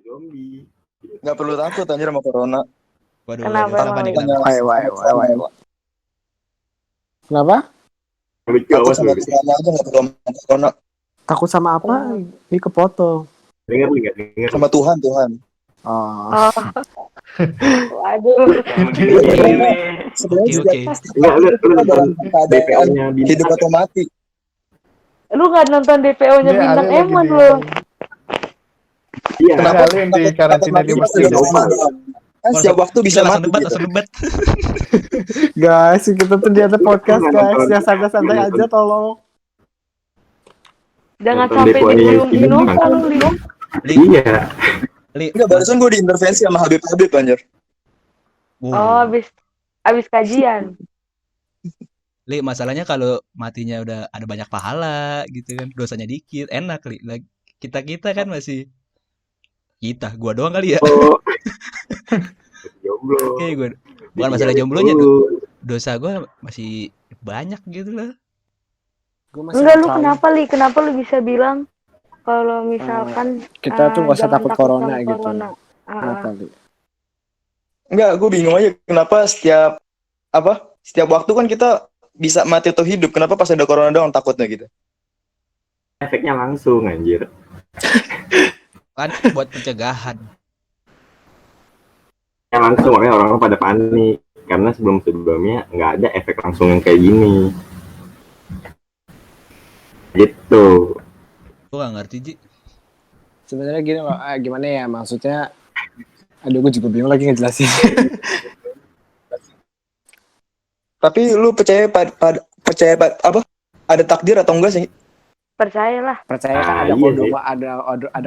zombie. Nggak perlu takut anjir sama corona. Waduh, Kenapa kenapa nih? Kenapa? Wah. Kenapa? Takut sama Tuhan aja nggak perlu sama corona. Takut sama apa? Ini kepotong. Dengar. Sama Tuhan. Oh. Oh. Waduh. Sebenarnya juga Oke. Enggak, lu dalam keadaan DPO-nya hidup atau mati. Lu nggak nonton DPO-nya Ini Bintang Ali lagi Emon di- lu? Iya. Kenapa? Ali yang di karantina di masjid. Kan setiap waktu bisa langsung mati debat, gitu. Guys, kita tuh di ada podcast guys. Ya santai-santai aja tolong. Jangan Nonton sampai DPO-nya dicium ini Dinosa kan. lu, Lino. Iya. Enggak, barusan gue diintervensi sama Habib anjir. Oh, abis kajian. Li, masalahnya kalau matinya udah ada banyak pahala gitu kan, dosanya dikit, enak Li. Kita kan masih gua doang kali ya. Oh. Jomblo. Oke, bukan masalah jomblonya tuh. Dosa gua masih banyak gitu lah. Enggak, lu kenapa lu bisa bilang kalau misalkan kita tuh nggak usah jangan takut corona sama gitu. corona. Kenapa, Li? Enggak, gue bingung aja kenapa setiap waktu kan kita bisa mati atau hidup. Kenapa pas ada corona doang takutnya gitu? Efeknya langsung anjir. Kan buat pencegahan. Yang langsung makanya orang pada panik karena sebelumnya nggak ada efek langsung yang kayak gini. Gitu. Gua nggak ngerti, Ji. Sebenarnya gini loh, gimana ya maksudnya? Aduh, gue juga bingung lagi ngejelasin. Tapi lu percaya apa? Ada takdir atau enggak sih? Percayalah. Percaya kan ada iya kode sih. ada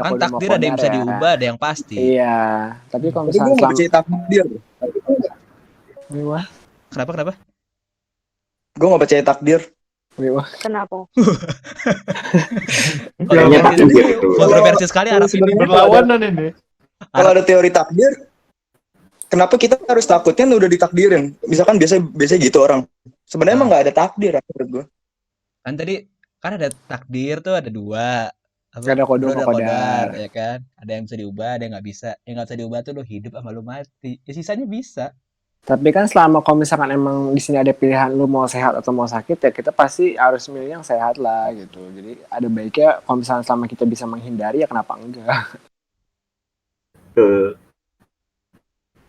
Kan kode takdir ada yang bisa diubah, ada yang pasti. Iya, tapi kalau Tapi gue misalnya nggak percaya takdir. Wah, Kenapa? Gue nggak percaya takdir. wah. Kenapa? Kayaknya takdir Kontroversi itu. kontroversi sekali Arab ini. Sebenarnya Berlawanan ini. Kalau ada teori takdir, kenapa kita harus takutnya udah ditakdirin? Misalkan biasa gitu orang. Sebenarnya emang nggak ada takdir menurut gue. Kan tadi kan ada takdir tuh ada dua. Ada kode sama kodar. Ya kan? Ada yang bisa diubah, ada yang nggak bisa. Yang nggak bisa diubah tuh lo hidup sama lo mati. Ya sisanya bisa. Tapi kan selama kalau misalkan emang di sini ada pilihan lu mau sehat atau mau sakit ya kita pasti harus milih yang sehat lah gitu. Jadi ada baiknya kalau misalnya selama kita bisa menghindari ya kenapa enggak?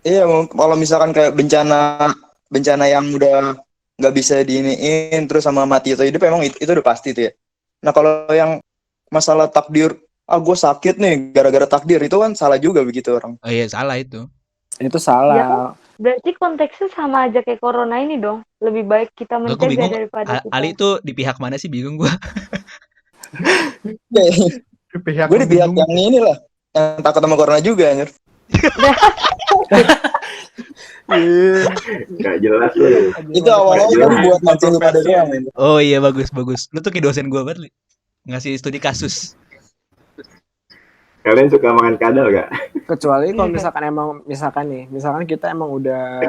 Iya, kalau misalkan kayak bencana yang udah nggak bisa diiniin terus sama mati atau hidup emang itu udah pasti tuh ya. Nah kalau yang masalah takdir, gue sakit nih gara-gara takdir itu kan salah juga begitu orang. Oh iya salah itu. Itu salah. Ya kan? Berarti konteksnya sama aja kayak corona ini dong. Lebih baik kita Gua mencegah bingung. daripada kita. Ali tuh di pihak mana sih bingung gua. Di pihak Gue di pihak yang ini lah, yang takut sama corona juga anjir. Gak jelas lu. Itu awal-awal kan buat mancing lu pada doang. ini. Oh iya bagus. Lu tuh kayak dosen gua banget, Li. Ngasih studi kasus. Kalian suka makan kadal gak? Kecuali kalau misalkan kita emang udah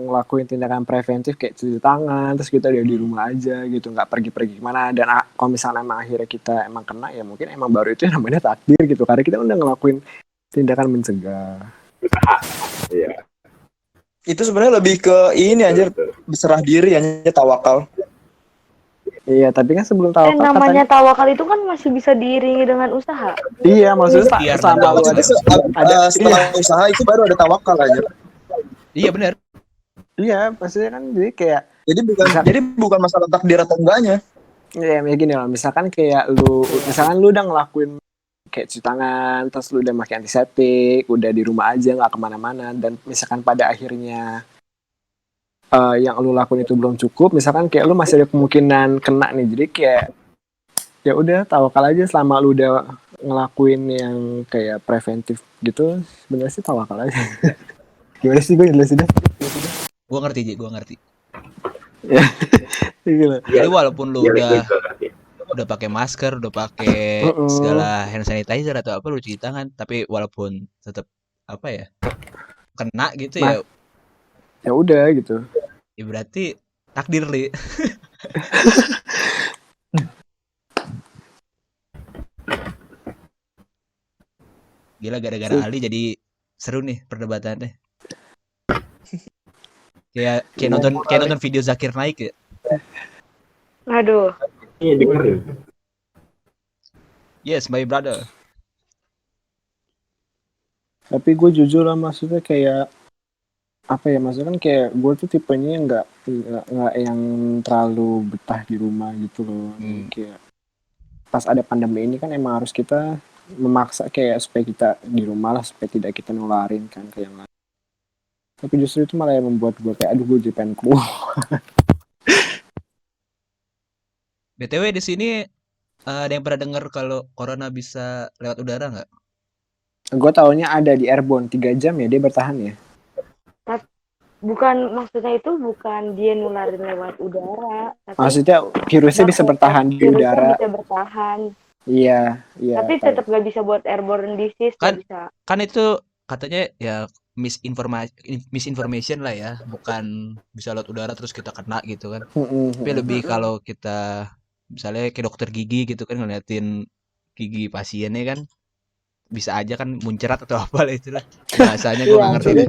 ngelakuin tindakan preventif kayak cuci tangan, terus kita udah di rumah aja gitu, nggak pergi-pergi kemana. Dan kalau misalnya emang akhirnya kita emang kena ya mungkin emang baru itu yang namanya takdir gitu, karena kita udah ngelakuin tindakan mencegah. Iya. Itu sebenarnya lebih ke ini anjir, berserah diri anjir, tawakal. Iya, tapi kan sebelum tawakal namanya tawakal itu kan masih bisa diiringi dengan usaha. Iya, maksudnya Biar selama lu Maksudnya setelah usaha itu baru ada tawakal aja. Iya benar. Iya, maksudnya kan jadi kayak Jadi bukan masalah takdir atau enggaknya. ya gini loh, misalkan lu udah ngelakuin kayak cuci tangan, terus lu udah pakai antiseptik, udah di rumah aja nggak kemana-mana, dan misalkan pada akhirnya yang lu lakuin itu belum cukup, misalkan kayak lu masih ada kemungkinan kena nih, jadi kayak ya udah tawakal aja selama lu udah ngelakuin yang kayak preventif gitu, sebenarnya sih tawakal aja. Gimana sih gue jelasinnya? Gue ngerti. Gila. Jadi walaupun lu udah pakai masker, udah pakai segala hand sanitizer atau apa, lu cuci tangan, tapi walaupun tetap apa ya kena gitu ya. Ya udah gitu. Ya berarti takdir, Li. Gila gara-gara Ali jadi seru nih perdebatannya. Kayak nonton video Zakir Naik ya. Aduh. Iya dengerin. Yes, my brother. Tapi gue jujur lah, maksudnya kayak apa ya, maksudnya kan kayak gue tuh tipenya nggak yang terlalu betah di rumah gitu loh. Kayak pas ada pandemi ini kan emang harus kita memaksa kayak supaya kita di rumah lah, supaya tidak kita nularin kan ke yang lain. Tapi justru itu malah yang membuat gue kayak aduh gue jadi pengen keluar. BTW di sini ada yang pernah dengar kalau corona bisa lewat udara nggak? Gue taunya ada di airborne 3 jam ya dia bertahan ya. Bukan, maksudnya itu bukan dia nularin lewat udara. Tapi Maksudnya virusnya bisa bertahan di virusnya udara. bisa bertahan. Iya. Tapi tetap gak bisa buat airborne disease. Kan- nggak bisa. Kan itu katanya ya misinformation lah ya, bukan bisa lewat udara terus kita kena gitu kan. Tapi lebih kalau kita misalnya ke dokter gigi gitu kan ngeliatin gigi pasiennya kan bisa aja kan muncrat atau apa lah itulah bahasanya gue nggak ngerti deh.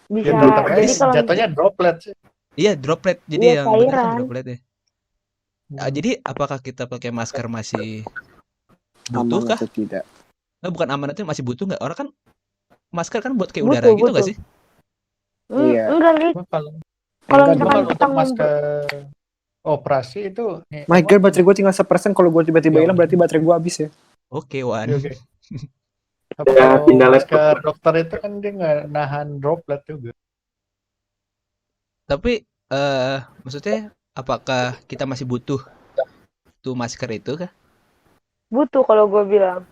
Bisa. Ya, tetap Jadi aja kalau jatuhnya droplet sih. Iya droplet jadi Iya, yang bener kan cairan. droplet ya. Jadi apakah kita pakai masker masih butuh Aman kah? atau tidak? Bukan aman itu masih butuh nggak? Orang kan masker kan buat kayak Butuh, udara gitu nggak butuh. sih? Iya. Enggak, Lik. Cuma kalau Kalau Enggak, misalkan kalau kita untuk masker operasi itu My God, baterai gue tinggal 1%. Kalau gue tiba-tiba Ya. hilang berarti baterai gue habis ya. Oke, Wan. Oke. Tapi Ya, kalau pindah laptop. masker dokter itu kan dia nggak nahan droplet juga. Tapi maksudnya apakah kita masih butuh tuh masker itu kah? butuh kalau gue bilang.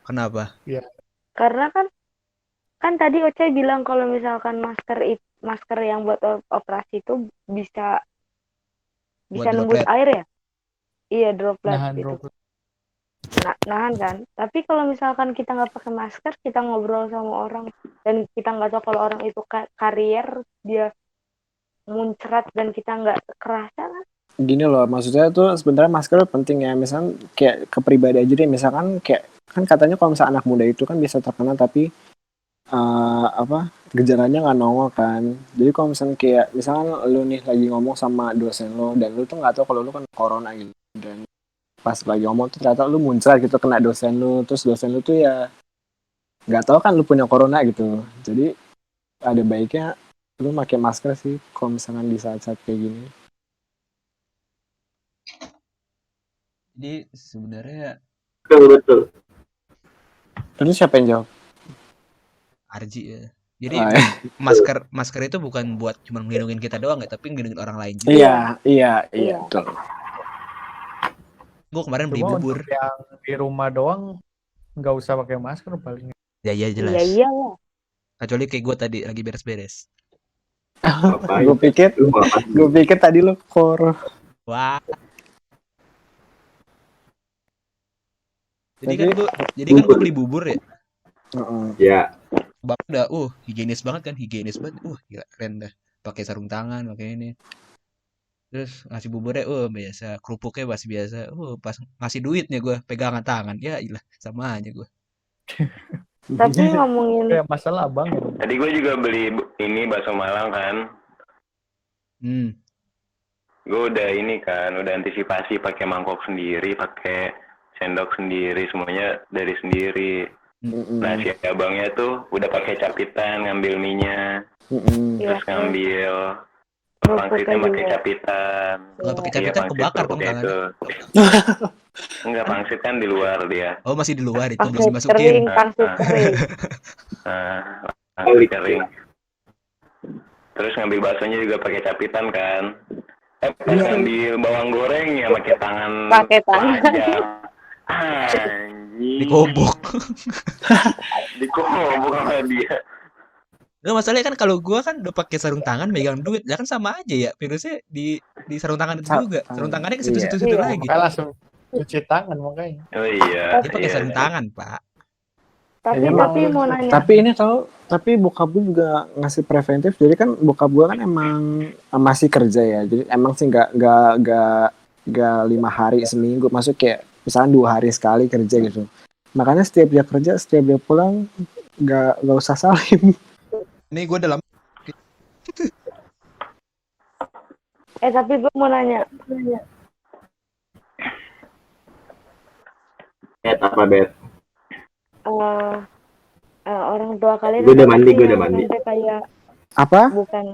Kenapa? Karena kan tadi Oce bilang kalau misalkan masker yang buat operasi itu bisa Buat nembus droplet. air ya? Iya, droplet Nahan gitu. droplet. Nahan kan. Tapi kalau misalkan kita nggak pakai masker, kita ngobrol sama orang dan kita nggak tahu kalau orang itu karier, dia muncrat dan kita nggak kerasa kan? Gini loh, maksudnya tuh sebenarnya masker penting ya. Misalkan kayak ke pribadi aja deh. Misalkan kayak kan katanya kalau misalnya anak muda itu kan bisa terkena tapi gejalanya nggak nongol kan. Jadi kalau misalnya kayak misalkan lu nih lagi ngomong sama dosen lo dan lu tuh nggak tahu kalau lu kan corona gitu, dan pas lagi ngomong tuh ternyata lu muncrat gitu kena dosen lu, terus dosen lu tuh ya nggak tahu kan lu punya corona gitu. Jadi ada baiknya lu pakai masker sih kalau misalkan di saat-saat kayak gini. Jadi sebenarnya Betul. Terus siapa yang jawab? Arji ya. Jadi Ah, masker itu bukan buat cuma melindungi kita doang ya, tapi melindungi orang lain juga. Iya, Iya. betul. Gue kemarin beli Cuma bubur. untuk yang di rumah doang nggak usah pakai masker paling. Ya jelas. Iya lah. Kecuali kayak gue tadi lagi beres-beres. Ngapain? Gue pikir Lu mau apa? tadi lu kor. Wah. Tapi- Jadi kan gue beli bubur ya. Ya, Bapak udah higienis banget kan, gila keren dah. Pakai sarung tangan, pakai ini. Terus ngasih buburnya biasa, kerupuknya masih biasa. Pas ngasih duitnya gue pegangan tangan. Ya ilah, sama aja gue. Tapi ngomongin Kayak masalah abang ya. Tadi gue juga beli ini bakso Malang kan. Gue udah ini kan, udah antisipasi pakai mangkok sendiri, pakai sendok sendiri, semuanya dari sendiri. Nah si abangnya tuh udah pakai capitan ngambil minyak, Iya, terus ngambil kerupuknya pangsitnya pakai juga. capitan. Nggak pakai Iya, capitan pangsit kebakar dong kerupuknya tangannya. itu. Enggak, pangsit kan di luar dia. Oh masih di luar itu Pangsit masih masukin. pangsit kering. Nah, pangsit kering. Terus ngambil baksonya juga pakai capitan kan. Pas ngambil bawang goreng ya pakai tangan. Pakai tangan. panjang. Anjing. Dikobok. Dikobok sama dia. Nggak, masalahnya kan kalau gua kan udah pakai sarung tangan megang duit, ya kan sama aja ya. Virusnya di sarung tangan itu juga. Sarung tangannya ke situ-situ Iya. lagi. Makanya langsung cuci tangan makanya. Oh iya. Dia pakai iya. sarung tangan, Pak. Tapi mau nanya. Tapi ini tapi bokap gue juga ngasih preventif. Jadi kan bokap gue kan emang masih kerja ya. Jadi emang sih nggak 5 hari seminggu. Masuk kayak misalnya 2 hari sekali kerja gitu. Makanya setiap dia kerja, setiap dia pulang, nggak usah salim. Ini gue dalam Tapi gue mau nanya. Apa bet? Orang tua kalian Gue udah ada nggak mandi, sih gue yang udah mandi. sampai kayak Apa? bukan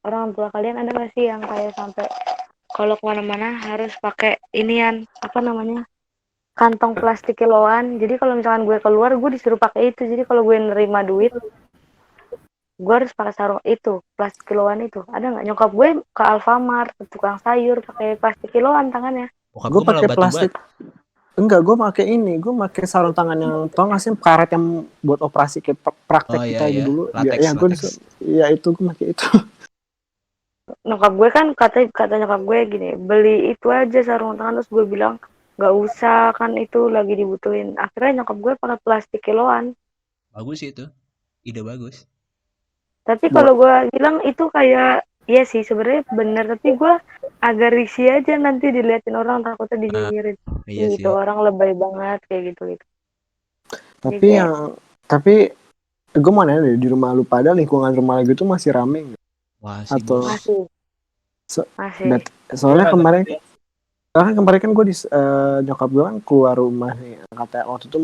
orang tua kalian ada nggak sih yang kayak sampai kalau kemana-mana harus pakai inian apa namanya kantong plastik kiloan. Jadi kalau misalkan gue keluar gue disuruh pakai itu. Jadi kalau gue nerima duit gue harus pakai sarung itu plastik kiloan itu. Ada nggak? Nyokap gue ke Alfamart ke tukang sayur pakai plastik kiloan tangannya. bokap Gue gue malah pakai batu plastik. Enggak, gue pakai ini. Gue pakai sarung tangan yang tau gak sih karet yang buat operasi kayak praktek Oh, kita iya, iya. dulu. Latex, Ya, gue latex. ya itu gue pakai itu. Nyokap gue kan kata nyokap gue gini, beli itu aja sarung tangan. Terus gue bilang nggak usah kan itu lagi dibutuhin. Akhirnya nyokap gue pakai plastik kiloan. Bagus sih itu. Ide bagus. Tapi kalau gue bilang itu kayak iya sih sebenarnya bener, tapi gue agak risih aja nanti diliatin orang, takutnya dinyinyirin. Iya sih. Gitu orang lebay banget kayak gitu. Tapi Jadi tapi gue mau nanya deh, di rumah lu pada lingkungan rumah lu itu masih rame nggak? Masih Atau bos. masih. soalnya kemarin kan gue nyokap gue kan keluar rumah nih, katanya waktu itu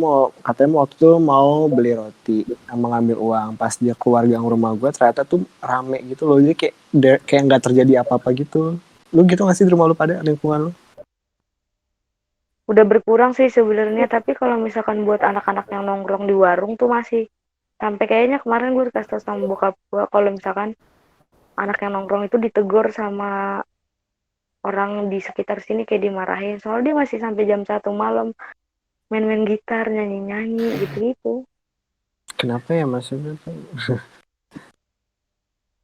mau beli roti sama ngambil uang. Pas dia keluar gang rumah gue ternyata tuh rame gitu loh, jadi kayak nggak terjadi apa-apa gitu. Lu gitu nggak sih di rumah lu pada lingkungan lu? Udah berkurang sih sebenarnya, tapi kalau misalkan buat anak-anak yang nongkrong di warung tuh masih. Sampai kayaknya kemarin gue dikasih tau sama bokap gue kalau misalkan anak yang nongkrong itu ditegur sama orang di sekitar sini kayak dimarahin. Soalnya dia masih sampai jam 1 malam main-main gitar, nyanyi-nyanyi gitu-gitu. Kenapa ya maksudnya tuh?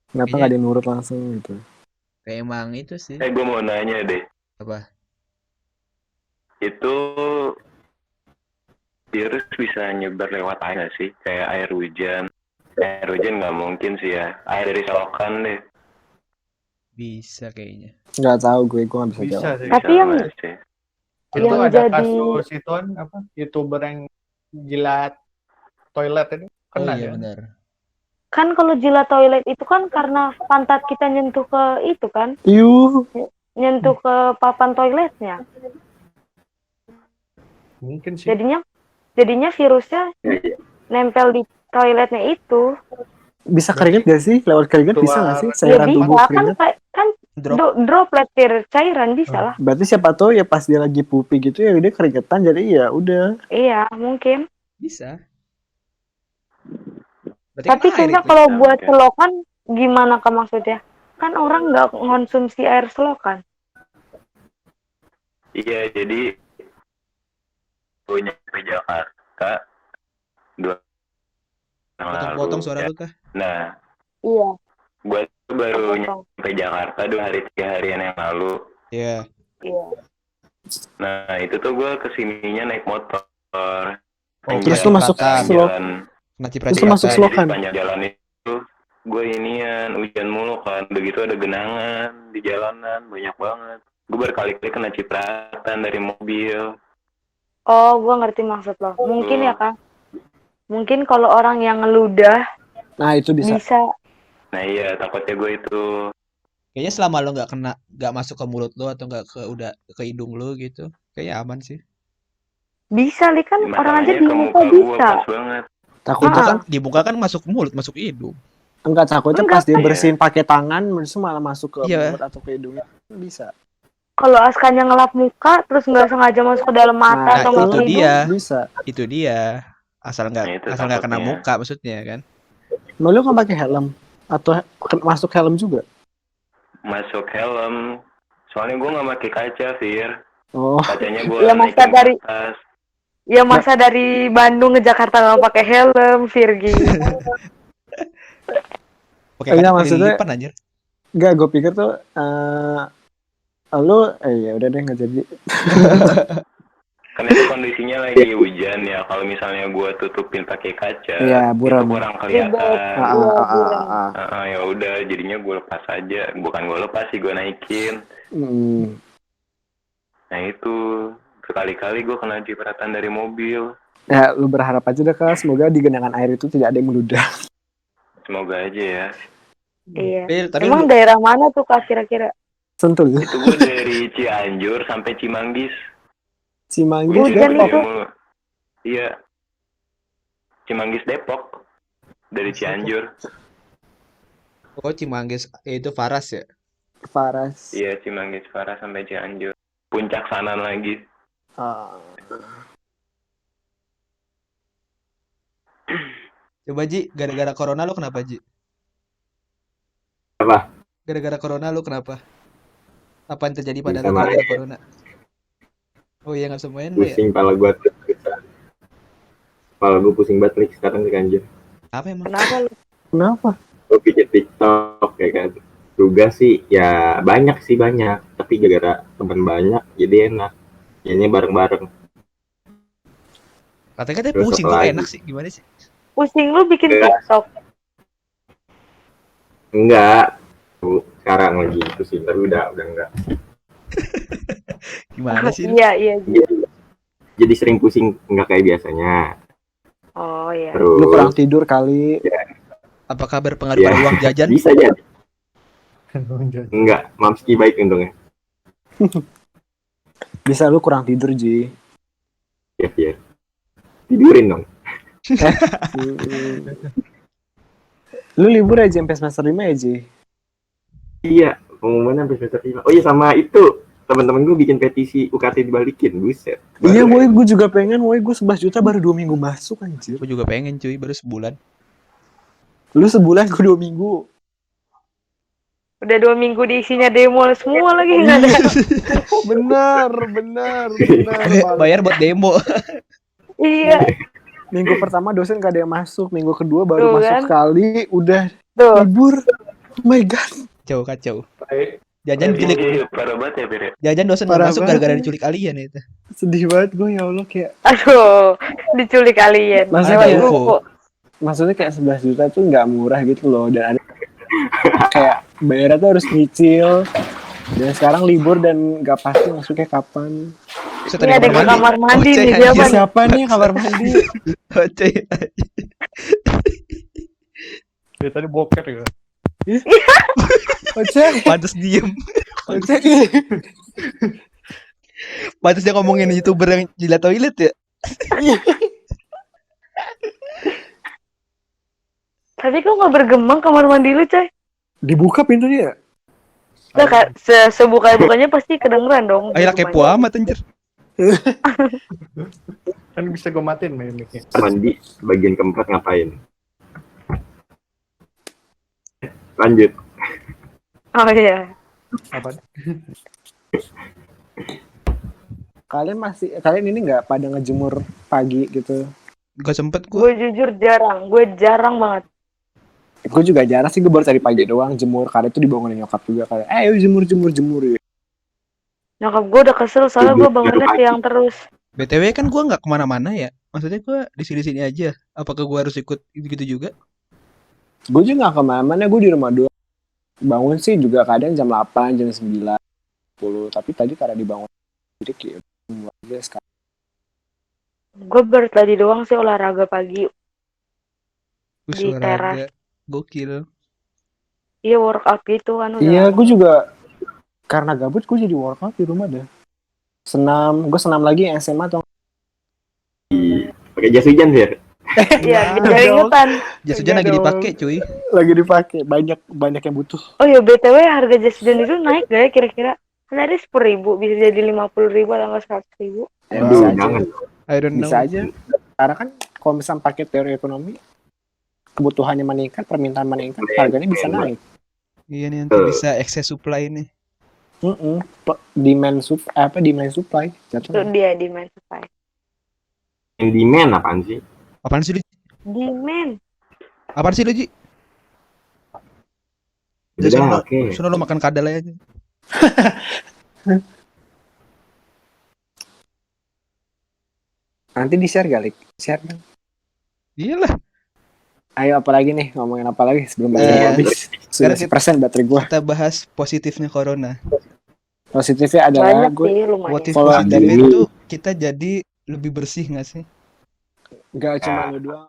Kenapa Kayaknya- nggak dinurut langsung gitu? Kayak emang itu sih. Gue mau nanya deh. Apa? Itu virus bisa nyebar lewat air nggak sih? Kayak air hujan. Air hujan nggak mungkin sih ya. Air dari selokan deh. Bisa kayaknya. Nggak tahu gue nggak bisa Bisa jawab. sih. Tapi yang Sama sih. Itu yang ada jadi- kasus itu kan apa? YouTuber yang jilat toilet itu Oh kena iya ya. benar. kan kalau jilat toilet itu kan karena pantat kita nyentuh ke itu kan, nyentuh ke papan toiletnya. Mungkin sih. Jadinya virusnya nempel di toiletnya itu. Bisa keringet gak sih? Lewat keringet bisa nggak sih? Ya Cairan bisa tubuh kan, keringet. kan droplet cairan bisa lah. Berarti siapa tahu ya pas dia lagi pupi gitu ya dia keringetan, jadi ya udah. Iya mungkin. Bisa. Berarti Tapi kan air kayaknya itu. kalau bisa, buat mungkin. selokan gimana kan maksudnya? Kan orang nggak konsumsi air selokan. Iya, jadi gue nyampe Jakarta 2 tahun lalu. Potong-potong suara ya. lu kah? Nah, Iya. gue tuh baru Potong. nyampe Jakarta 3 harian yang lalu. Iya. Iya. Nah, itu tuh gue kesininya naik motor. Terus lu masuk slok. Kena Terus lu masuk selokan. Panjang jalan itu gue inian hujan mulu kan. Begitu ada genangan di jalanan banyak banget. Gue berkali-kali kena cipratan dari mobil. Oh, gua ngerti maksud lo. Mungkin ya kan. Mungkin kalau orang yang ngeludah Nah itu bisa. Nah iya, takutnya gue itu. Kayaknya selama lo nggak masuk ke mulut lo atau nggak ke hidung lo gitu, kayaknya aman sih. Bisa li kan orang aja Masalahnya di ke muka muka gue bisa. pas banget. Takutnya kan Di muka kan masuk mulut, masuk hidung. enggak, takutnya Enggak, pas dia Iya. bersihin pakai tangan terus malah masuk ke Iya. mulut atau ke hidungnya. Bisa. Kalau Askanya ngelap muka terus nggak sengaja masuk ke dalam mata Nah, atau itu nggak ke hidung. dia. Bisa. Itu dia. Asal Nah, nggak itu kena takutnya. muka maksudnya kan. Mau lu nggak pakai helm atau masuk helm juga? Masuk helm. Soalnya gue nggak pakai kaca, Fir. Oh, Kacanya gue Ya, masa naikin ke dari- atas. Ya masa dari Bandung ke Jakarta nggak pakai helm, Virgi. Pakai Iya, kaca maksudnya- kelilipan anjir. enggak, gue pikir tuh lu ya udah deh nggak jadi. Kan itu kondisinya lagi hujan ya. Kalau misalnya gue tutupin pakai kaca, Iya, buram. itu kurang kelihatan. Ya udah, jadinya gue lepas aja. Bukan gue lepas sih, gue naikin. Hmm. Nah itu berkali-kali gue kena cipratan dari mobil. Ya, lu berharap aja deh, Kak. Semoga di genangan air itu tidak ada yang meludah. Semoga aja ya. Iya. Tapi Emang daerah mana tuh Kak kira-kira? Sentul. Itu gue dari Cianjur sampai Cimanggis. Cimanggis, Hujan Depok. itu. mulu. Iya. Cimanggis Depok. Dari Cianjur. oh Cimanggis itu Faras ya. Faras. Iya, Cimanggis Farah sampai Cianjur. Puncak Sanan lagi. Ah. Coba Ji, gara-gara corona lu kenapa Ji? Apa? Gara-gara corona lu kenapa? Apa yang terjadi pada Bisa lu main. gara-gara corona? Oh iya nggak bisa main lu ya? Pusing kepala gue tuh. Kepala gue pusing banget nih sekarang nih anjir. Apa emang? Kenapa lu? Kenapa? Gue bikin TikTok kayak kan. Tugas sih ya banyak, tapi gara-gara teman banyak jadi enak. Jadinya bareng-bareng. Katanya Terus pusing apa kok lagi? enak sih, gimana sih? Pusing lu bikin Enggak. TikTok. Enggak. Sekarang lagi pusing tapi udah enggak. Gimana sih? Iya. Jadi sering pusing enggak kayak biasanya. Oh iya. Terus Lu kurang tidur kali. Apakah berpengaruh ya, pada uang jajan? bisa jadi. Enggak, Mamski baik untungnya. Bisa lu kurang tidur, Ji. Iya. Tidurin dong. Lu libur aja sampai semester 5 ya, Ji? Iya, pengumuman sampai semester 5. Oh iya sama itu, teman-teman gue bikin petisi UKT dibalikin, buset. Iya, woi, gue juga pengen, woi, gue 11 juta baru 2 minggu masuk, anjir. Gue juga pengen cuy, baru sebulan. Lu sebulan, gue 2 minggu. Udah 2 minggu diisinya demo semua lagi nggak ada. Benar. Bayar buat demo. Iya. Minggu pertama dosen gak ada yang masuk, minggu kedua baru Tuh, masuk kan? sekali, udah Tuh. libur. Oh my god. Kacau. Baik. Jajan diculik, Iya, parah banget ya, Pir. jajan dosen nggak Parah masuk banget. gara-gara diculik alien itu. Sedih banget gue, ya Allah, kayak Aduh, diculik alien. Maksudnya Lewat kayak- UFO. maksudnya kayak 11 juta tuh nggak murah gitu loh, dan ada kayak bayarnya tuh harus nyicil, dan sekarang libur dan nggak pasti masuknya kapan. Terus Ini ada di kamar mandi nih, Oceh, siapa Ya, nih? siapa nih yang kamar mandi? Oceh. Dia tadi boker ya. Ocek, Pantes diem. ocek. Pantes dia ngomongin YouTuber yang jilat toilet ya. Tapi kok nggak bergemang kamar mandi lu, coy? Dibuka pintunya. Nah, sebuka-bukanya pasti kedengeran dong. Ayolah kepo amat anjir. Kan bisa gue matiin mic-nya. Mandi bagian keempat ngapain? Lanjut. Oh iya. Apa? Kalian ini nggak pada ngejemur pagi gitu? Gak sempet gue. Gue jujur jarang. Gue jarang banget. Gue juga jarang sih, gue baru tadi pagi doang jemur, karena itu dibangunin nyokap juga kayak, ayo jemur ya. Nyokap gue udah kesel soalnya gue bangunnya siang terus. BTW kan gue nggak kemana-mana ya. Maksudnya gue di sini-sini aja. Apakah gue harus ikut gitu juga? Gue juga gak kemana-mana, gue di rumah doang. Bangun sih juga kadang jam 8, jam 9, 10. Tapi tadi karena dibangun jadi kayak mulai aja sekarang. Gue baru tadi doang sih olahraga pagi. Gue Di teras. Gokil. Iya workout gitu kan udah. Iya, gue juga karena gabut gue jadi workout di rumah deh. Gue senam lagi yang SMA tuh. Pakai jas hujan sih ya? Iya, biar ingetan. Jas hujan lagi dipakai cuy. Lagi dipakai, banyak yang butuh. Oh ya BTW harga jas hujan itu naik gak ya kira-kira? Kan tadi 10.000 bisa jadi 50.000 atau enggak 100.000. Ya, Aduh, bisa aja. jangan. I don't know. Bisa aja. Karena kan kalau misalnya pakai teori ekonomi, kebutuhannya meningkat, permintaan meningkat, harganya bisa naik. Iya nih nanti bisa excess supply nih. Demand supply Itu jatuhnya. dia demand supply. Yang demand apaan sih? Apaan sih lu? Demand. Apaan sih lu Ji? Udah, oke. Sono lu makan kadal aja. Nanti di share Galik, share kan. Iyalah. Ayo apa lagi nih, ngomongin apa lagi sebelum Eh, baterai habis. Sudah sekarang 1% baterai gua. Kita bahas positifnya corona. Positifnya adalah Banyak gue sih lumayan. Motif Kalau positifnya dari- itu kita jadi lebih bersih nggak sih? Nggak cuma Nah. lu doang.